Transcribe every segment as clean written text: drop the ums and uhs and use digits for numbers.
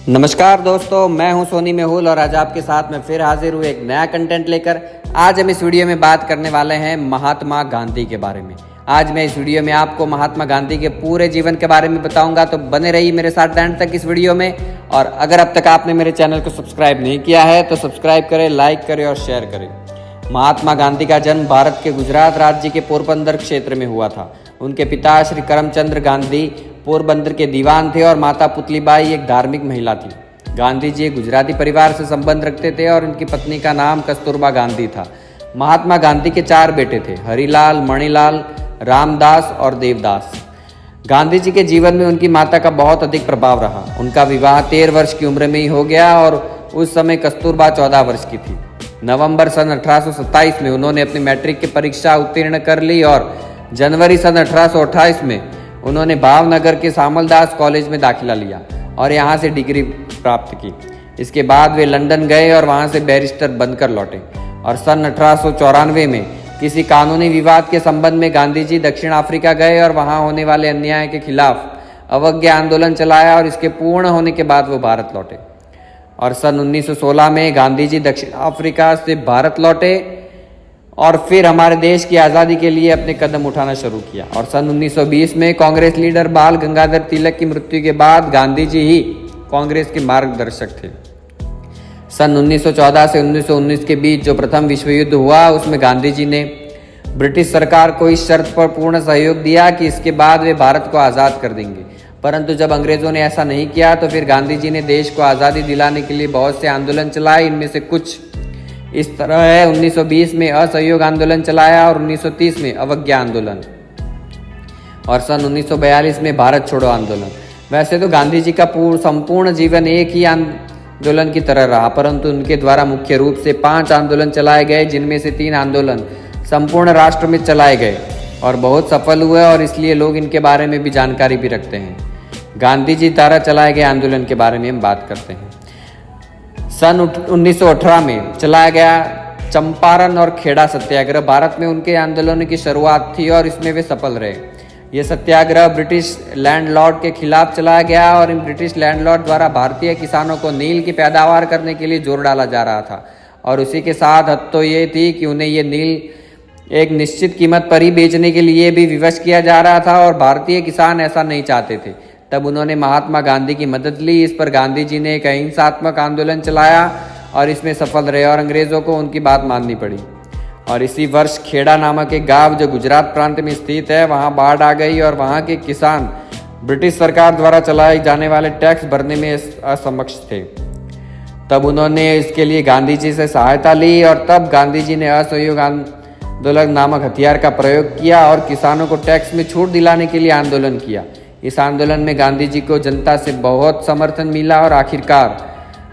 नमस्कार दोस्तों, मैं हूं सोनी मेहुल और आज आपके साथ में फिर हाजिर हूं एक नया कंटेंट लेकर। आज हम इस वीडियो में बात करने वाले हैं महात्मा गांधी के बारे में। आज मैं इस वीडियो में आपको महात्मा गांधी के पूरे जीवन के बारे में बताऊंगा, तो बने रहिए मेरे साथ एंड तक इस वीडियो में। और अगर अब तक आपने मेरे चैनल को सब्सक्राइब नहीं किया है तो सब्सक्राइब करें, लाइक करें और शेयर करें। महात्मा गांधी का जन्म भारत के गुजरात राज्य के पोरबंदर क्षेत्र में हुआ था। उनके पिता श्री करमचंद गांधी पोरबंदर के दीवान थे और माता पुतलीबाई एक धार्मिक महिला थी। गांधी जी एक गुजराती परिवार से संबंध रखते थे और उनकी पत्नी का नाम कस्तूरबा गांधी था। महात्मा गांधी के 4 बेटे थे, हरिलाल, मणिलाल, रामदास और देवदास। गांधी जी के जीवन में उनकी माता का बहुत अधिक प्रभाव रहा। उनका विवाह 13 वर्ष की उम्र में ही हो गया और उस समय कस्तूरबा 14 वर्ष की थी। नवंबर सन 1827 में उन्होंने अपनी मैट्रिक की परीक्षा उत्तीर्ण कर ली और जनवरी सन 1828 में उन्होंने भावनगर के सामलदास कॉलेज में दाखिला लिया और यहाँ से डिग्री प्राप्त की। इसके बाद वे लंदन गए और वहाँ से बैरिस्टर बनकर लौटे और सन 1894 में किसी कानूनी विवाद के संबंध में गांधी जी दक्षिण अफ्रीका गए और वहाँ होने वाले अन्याय के खिलाफ अवज्ञा आंदोलन चलाया और इसके पूर्ण होने के बाद वो भारत लौटे। और सन 1916 में गांधी जी दक्षिण अफ्रीका से भारत लौटे और फिर हमारे देश की आज़ादी के लिए अपने कदम उठाना शुरू किया। और सन 1920 में कांग्रेस लीडर बाल गंगाधर तिलक की मृत्यु के बाद गांधी जी ही कांग्रेस के मार्गदर्शक थे। सन 1914 से 1919 के बीच जो प्रथम विश्व युद्ध हुआ उसमें गांधी जी ने ब्रिटिश सरकार को इस शर्त पर पूर्ण सहयोग दिया कि इसके बाद वे भारत को आज़ाद कर देंगे। परंतु जब अंग्रेजों ने ऐसा नहीं किया तो फिर गांधी जी ने देश को आज़ादी दिलाने के लिए बहुत से आंदोलन चलाए। इनमें से कुछ इस तरह है: 1920 में असहयोग आंदोलन चलाया और 1930 में अवज्ञा आंदोलन और सन 1942 में भारत छोड़ो आंदोलन। वैसे तो गांधी जी का संपूर्ण जीवन एक ही आंदोलन की तरह रहा, परंतु उनके द्वारा मुख्य रूप से 5 आंदोलन चलाए गए, जिनमें से 3 आंदोलन संपूर्ण राष्ट्र में चलाए गए और बहुत सफल हुए और इसलिए लोग इनके बारे में भी जानकारी भी रखते हैं। गांधी जी द्वारा चलाए गए आंदोलन के बारे में हम बात करते हैं। सन 1918 में चलाया गया चंपारण और खेड़ा सत्याग्रह भारत में उनके आंदोलनों की शुरुआत थी और इसमें वे सफल रहे। यह सत्याग्रह ब्रिटिश लैंडलॉर्ड के खिलाफ चलाया गया और इन ब्रिटिश लैंडलॉर्ड द्वारा भारतीय किसानों को नील की पैदावार करने के लिए जोर डाला जा रहा था और उसी के साथ हद तो ये थी कि उन्हें ये नील एक निश्चित कीमत पर ही बेचने के लिए भी विवश किया जा रहा था और भारतीय किसान ऐसा नहीं चाहते थे। तब उन्होंने महात्मा गांधी की मदद ली। इस पर गांधी जी ने एक अहिंसात्मक आंदोलन चलाया और इसमें सफल रहे और अंग्रेजों को उनकी बात माननी पड़ी। और इसी वर्ष खेड़ा नामक एक गांव जो गुजरात प्रांत में स्थित है, वहां बाढ़ आ गई और वहां के किसान ब्रिटिश सरकार द्वारा चलाए जाने वाले टैक्स भरने में असमक्ष थे। तब उन्होंने इसके लिए गांधी जी से सहायता ली और तब गांधी जी ने असहयोग आंदोलन नामक हथियार का प्रयोग किया और किसानों को टैक्स में छूट दिलाने के लिए आंदोलन किया। इस आंदोलन में गांधी जी को जनता से बहुत समर्थन मिला और आखिरकार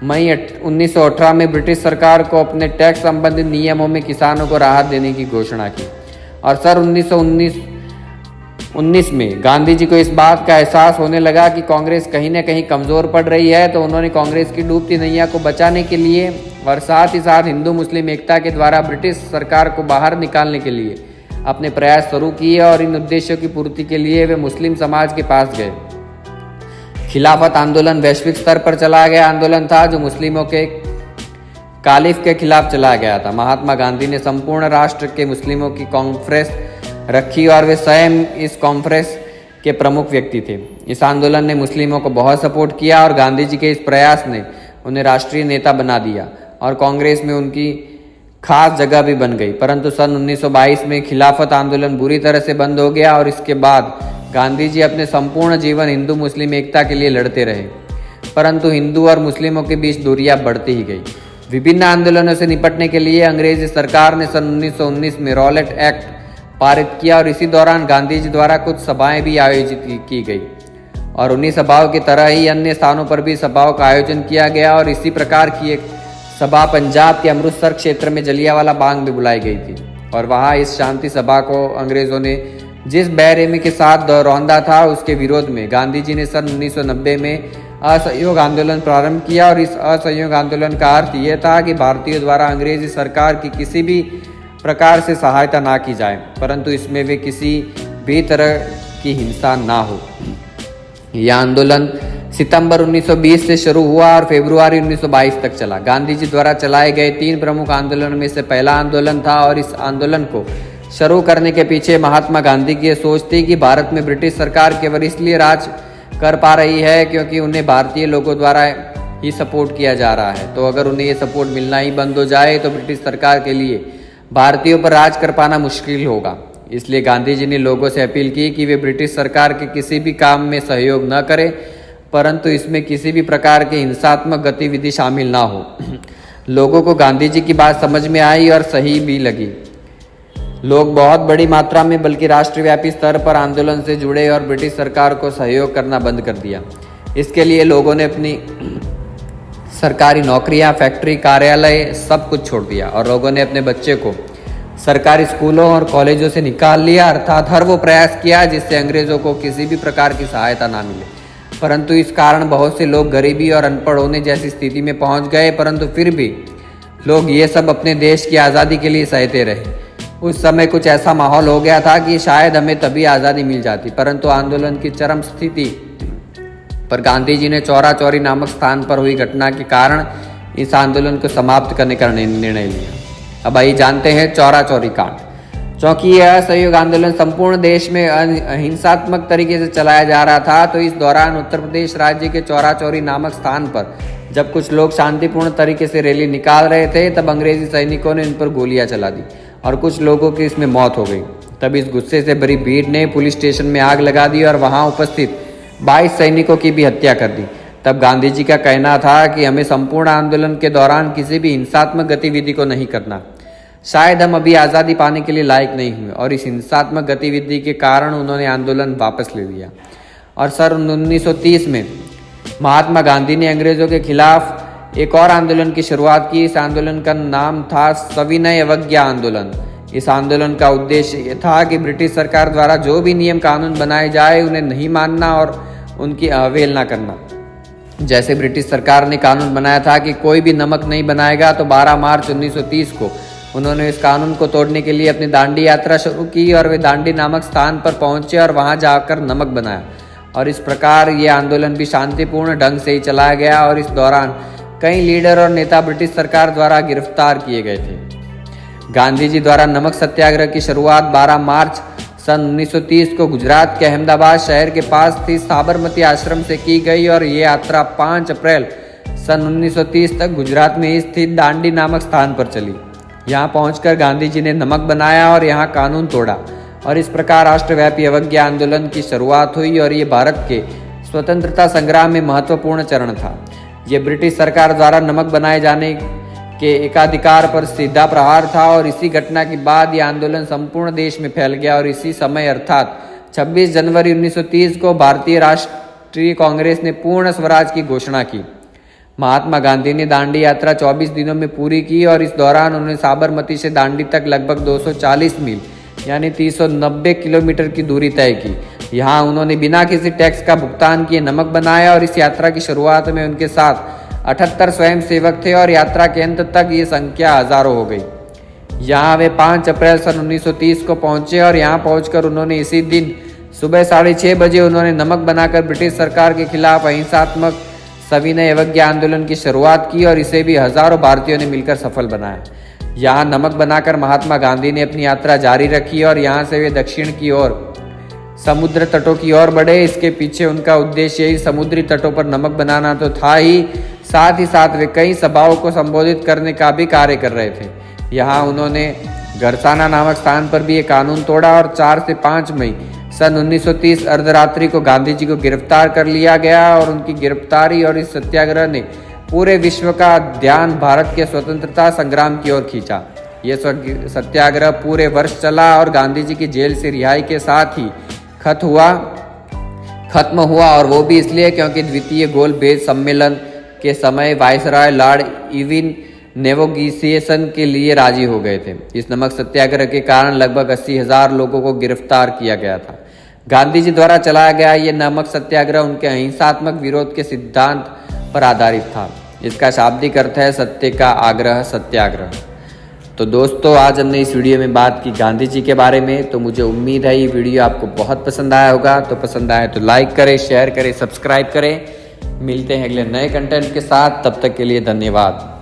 मई 1918 में ब्रिटिश सरकार को अपने टैक्स संबंधित नियमों में किसानों को राहत देने की घोषणा की। और सन 1919 में गांधी जी को इस बात का एहसास होने लगा कि कांग्रेस कहीं न कहीं कमज़ोर पड़ रही है, तो उन्होंने कांग्रेस की डूबती नैया को बचाने के लिए और साथ ही साथ हिंदू मुस्लिम एकता के द्वारा ब्रिटिश सरकार को बाहर निकालने के लिए अपने प्रयास शुरू किए और इन उद्देश्यों की पूर्ति के लिए वे मुस्लिम समाज के पास गए। खिलाफत आंदोलन वैश्विक स्तर पर चलाया गया आंदोलन था जो मुस्लिमों के कालिफ के खिलाफ चलाया गया था। महात्मा गांधी ने संपूर्ण राष्ट्र के मुस्लिमों की कॉन्फ्रेंस रखी और वे स्वयं इस कॉन्फ्रेंस के प्रमुख व्यक्ति थे। इस आंदोलन ने मुस्लिमों को बहुत सपोर्ट किया और गांधी जी के इस प्रयास ने उन्हें राष्ट्रीय नेता बना दिया और कांग्रेस में उनकी खास जगह भी बन गई। परंतु सन 1922 में खिलाफत आंदोलन बुरी तरह से बंद हो गया और इसके बाद गांधी जी अपने संपूर्ण जीवन हिंदू मुस्लिम एकता के लिए लड़ते रहे, परंतु हिंदू और मुस्लिमों के बीच दूरियां बढ़ती ही गई। विभिन्न आंदोलनों से निपटने के लिए अंग्रेजी सरकार ने सन 1919 में रॉलेट एक्ट पारित किया और इसी दौरान गांधी जी द्वारा कुछ सभाएं भी आयोजित की गई और उन्हीं सभाओं की तरह ही अन्य स्थानों पर भी सभाओं का आयोजन किया गया। और इसी प्रकार की एक सभा पंजाब के अमृतसर क्षेत्र में जलियांवाला बाग में बुलाई गई थी और वहां इस शांति सभा को अंग्रेजों ने जिस बेरहमी के साथ रौंदा था उसके विरोध में गांधी जी ने सन 1990 में असहयोग आंदोलन प्रारंभ किया। और इस असहयोग आंदोलन का अर्थ यह था कि भारतीयों द्वारा अंग्रेजी सरकार की किसी भी प्रकार से सहायता ना की जाए, परंतु इसमें वे किसी भी तरह की हिंसा ना हो। यह आंदोलन सितंबर 1920 से शुरू हुआ और फरवरी 1922 तक चला। गांधी जी द्वारा चलाए गए 3 प्रमुख आंदोलनों में से पहला आंदोलन था और इस आंदोलन को शुरू करने के पीछे महात्मा गांधी की यह सोच थी कि भारत में ब्रिटिश सरकार केवल इसलिए राज कर पा रही है क्योंकि उन्हें भारतीय लोगों द्वारा ही सपोर्ट किया जा रहा है। तो अगर उन्हें ये सपोर्ट मिलना ही बंद हो जाए तो ब्रिटिश सरकार के लिए भारतीयों पर राज कर पाना मुश्किल होगा। इसलिए गांधी जी ने लोगों से अपील की कि वे ब्रिटिश सरकार के किसी भी काम में सहयोग न करें, परंतु इसमें किसी भी प्रकार की हिंसात्मक गतिविधि शामिल ना हो। लोगों को गांधी जी की बात समझ में आई और सही भी लगी। लोग बहुत बड़ी मात्रा में बल्कि राष्ट्रव्यापी स्तर पर आंदोलन से जुड़े और ब्रिटिश सरकार को सहयोग करना बंद कर दिया। इसके लिए लोगों ने अपनी सरकारी नौकरियां, फैक्ट्री, कार्यालय सब कुछ छोड़ दिया और लोगों ने अपने बच्चे को सरकारी स्कूलों और कॉलेजों से निकाल लिया, अर्थात हर वो प्रयास किया जिससे अंग्रेजों को किसी भी प्रकार की सहायता ना मिले। परंतु इस कारण बहुत से लोग गरीबी और अनपढ़ होने जैसी स्थिति में पहुंच गए, परंतु फिर भी लोग ये सब अपने देश की आज़ादी के लिए सहते रहे। उस समय कुछ ऐसा माहौल हो गया था कि शायद हमें तभी आज़ादी मिल जाती, परंतु आंदोलन की चरम स्थिति पर गांधी जी ने चौरा चौरी नामक स्थान पर हुई घटना के कारण इस आंदोलन को समाप्त करने का निर्णय लिया। अब आइए जानते हैं चौरा चौरी कांड। क्योंकि यह असहयोग आंदोलन संपूर्ण देश में अहिंसात्मक तरीके से चलाया जा रहा था, तो इस दौरान उत्तर प्रदेश राज्य के चौरा चौरी नामक स्थान पर जब कुछ लोग शांतिपूर्ण तरीके से रैली निकाल रहे थे, तब अंग्रेजी सैनिकों ने इन पर गोलियां चला दी और कुछ लोगों की इसमें मौत हो गई। तब इस गुस्से से भरी भीड़ ने पुलिस स्टेशन में आग लगा दी और वहां उपस्थित 22 सैनिकों की भी हत्या कर दी। तब गांधी जी का कहना था कि हमें संपूर्ण आंदोलन के दौरान किसी भी हिंसात्मक गतिविधि को नहीं करना। शायद हम अभी आज़ादी पाने के लिए लायक नहीं हुए, और इस हिंसात्मक गतिविधि के कारण उन्होंने आंदोलन वापस ले लिया। और सन 1930 में महात्मा गांधी ने अंग्रेजों के खिलाफ एक और आंदोलन की शुरुआत की। इस आंदोलन का नाम था सविनय अवज्ञा आंदोलन। इस आंदोलन का उद्देश्य ये था कि ब्रिटिश सरकार द्वारा जो भी नियम कानून बनाए जाए उन्हें नहीं मानना और उनकी अवहेलना करना। जैसे ब्रिटिश सरकार ने कानून बनाया था कि कोई भी नमक नहीं बनाएगा, तो 12 मार्च 1930 को उन्होंने इस कानून को तोड़ने के लिए अपनी दांडी यात्रा शुरू की और वे दांडी नामक स्थान पर पहुंचे और वहां जाकर नमक बनाया। और इस प्रकार ये आंदोलन भी शांतिपूर्ण ढंग से ही चलाया गया और इस दौरान कई लीडर और नेता ब्रिटिश सरकार द्वारा गिरफ्तार किए गए थे। गांधी जी द्वारा नमक सत्याग्रह की शुरुआत 12 मार्च सन 1930 को गुजरात के अहमदाबाद शहर के पास स्थित साबरमती आश्रम से की गई और ये यात्रा 5 अप्रैल सन 1930 तक गुजरात में स्थित दांडी नामक स्थान पर चली। यहाँ पहुंचकर गांधी जी ने नमक बनाया और यहाँ कानून तोड़ा और इस प्रकार राष्ट्रव्यापी अवज्ञा आंदोलन की शुरुआत हुई और ये भारत के स्वतंत्रता संग्राम में महत्वपूर्ण चरण था। ये ब्रिटिश सरकार द्वारा नमक बनाए जाने के एकाधिकार पर सीधा प्रहार था और इसी घटना के बाद यह आंदोलन संपूर्ण देश में फैल गया और इसी समय अर्थात 26 जनवरी 1930 को भारतीय राष्ट्रीय कांग्रेस ने पूर्ण स्वराज की घोषणा की। महात्मा गांधी ने दांडी यात्रा 24 दिनों में पूरी की और इस दौरान उन्होंने साबरमती से दांडी तक लगभग 240 मील यानी 390 किलोमीटर की दूरी तय की। यहाँ उन्होंने बिना किसी टैक्स का भुगतान किए नमक बनाया और इस यात्रा की शुरुआत में उनके साथ 78 स्वयंसेवक थे और यात्रा के अंत तक ये संख्या हजारों हो गई। यहाँ वे 5 अप्रैल सन 1930 को पहुंचे और यहाँ पहुंचकर उन्होंने इसी दिन सुबह 6:30 बजे उन्होंने नमक बनाकर ब्रिटिश सरकार के खिलाफ अहिंसात्मक सविनय अवज्ञा आंदोलन की शुरुआत की और इसे भी हजारों भारतीयों ने मिलकर सफल बनाया। यहाँ नमक बनाकर महात्मा गांधी ने अपनी यात्रा जारी रखी और यहाँ से वे दक्षिण की ओर समुद्र तटों की ओर बढ़े। इसके पीछे उनका उद्देश्य यही समुद्री तटों पर नमक बनाना तो था ही साथ वे कई सभाओं को संबोधित करने का भी कार्य कर रहे थे। यहाँ उन्होंने घरसाना नामक स्थान पर भी एक कानून तोड़ा और 4 से 5 मई सन 1930 अर्धरात्रि को गांधी जी को गिरफ्तार कर लिया गया और उनकी गिरफ्तारी और इस सत्याग्रह ने पूरे विश्व का ध्यान भारत के स्वतंत्रता संग्राम की ओर खींचा। यह सत्याग्रह पूरे वर्ष चला और गांधी जी की जेल से रिहाई के साथ ही खत्म हुआ और वो भी इसलिए क्योंकि द्वितीय गोल भेद सम्मेलन के समय वायसराय लॉर्ड इरविन नेगोशिएशन के लिए राजी हो गए थे। इस नमक सत्याग्रह के कारण लगभग 80,000 लोगों को गिरफ्तार किया गया था। गांधी जी द्वारा चलाया गया ये नमक सत्याग्रह उनके अहिंसात्मक विरोध के सिद्धांत पर आधारित था। इसका शाब्दिक अर्थ है सत्य का आग्रह, सत्याग्रह। तो दोस्तों, आज हमने इस वीडियो में बात की गांधी जी के बारे में। तो मुझे उम्मीद है ये वीडियो आपको बहुत पसंद आया होगा। तो पसंद आया तो लाइक करें, शेयर करें, सब्सक्राइब करें। मिलते हैं अगले नए कंटेंट के साथ, तब तक के लिए धन्यवाद।